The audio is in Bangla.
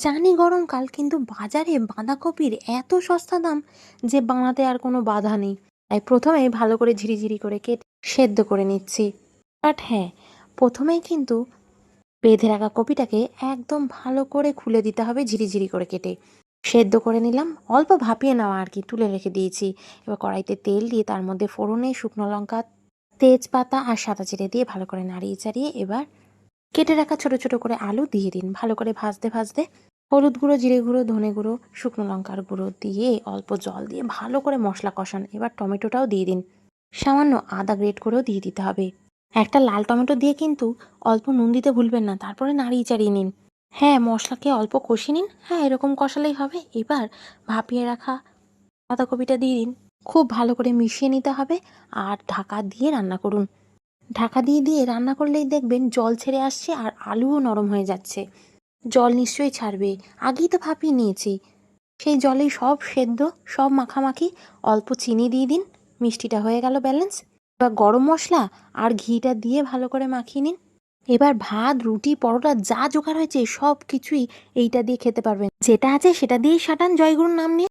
জানি গরমকাল, কিন্তু বাজারে বাঁধাকপির এত সস্তা দাম যে বানাতে আর কোনো বাধা নেই। তাই প্রথমেই ভালো করে ঝিরিঝিরি করে কেটে সেদ্ধ করে নিচ্ছি। বাট হ্যাঁ, প্রথমেই কিন্তু বেঁধে রাখা কপিটাকে একদম ভালো করে খুলে দিতে হবে, ঝিরিঝিরি করে কেটে সেদ্ধ করে নিলাম। অল্প ভাপিয়ে নেওয়া আর কি, তুলে রেখে দিয়েছি। এবার কড়াইতে তেল দিয়ে তার মধ্যে ফোড়নে শুকনো লঙ্কা, তেজপাতা আর সাদা জিরে দিয়ে ভালো করে নাড়িয়ে চাড়িয়ে এবার কেটে রাখা ছোট ছোট করে আলু দিয়ে দিন। ভালো করে ভাজতে ভাজতে হলুদ গুঁড়ো, জিরে গুঁড়ো, ধনে গুঁড়ো, শুকনো লঙ্কার গুঁড়ো দিয়ে অল্প জল দিয়ে ভালো করে মশলা কষান। এবার টমেটোটাও দিয়ে দিন, সামান্য আদা গ্রেট করেও দিয়ে দিতে হবে। একটা লাল টমেটো দিয়ে কিন্তু অল্প নুন দিতে ভুলবেন না, তারপরে নাড়িয়ে চাড়িয়ে নিন। হ্যাঁ, মশলাকে অল্প কষিয়ে নিন। হ্যাঁ, এরকম কষালেই হবে। এবার ভাপিয়ে রাখা বাঁধাকপিটা দিয়ে দিন, খুব ভালো করে মিশিয়ে নিতে হবে আর ঢাকা দিয়ে রান্না করুন। ঢাকা দিয়ে দিয়ে রান্না করলেই দেখবেন জল ছেড়ে আসছে আর আলুও নরম হয়ে যাচ্ছে। জল নিশ্চয়ই ছাড়বে, আগেই তো ভাপিয়ে নিয়েছি। সেই জলেই সব সেদ্ধ, সব মাখামাখি। অল্প চিনি দিয়ে দিন, মিষ্টিটা হয়ে গেল ব্যালেন্স। এবার গরম মশলা আর ঘিটা দিয়ে ভালো করে মাখিয়ে নিন। এবার ভাত, রুটি, পরোটা যা জোগাড় হয়েছে সব কিছুই এইটা দিয়ে খেতে পারবেন। যেটা আছে সেটা দিয়েই সাঁটান জয়গুরুর নাম নিয়ে।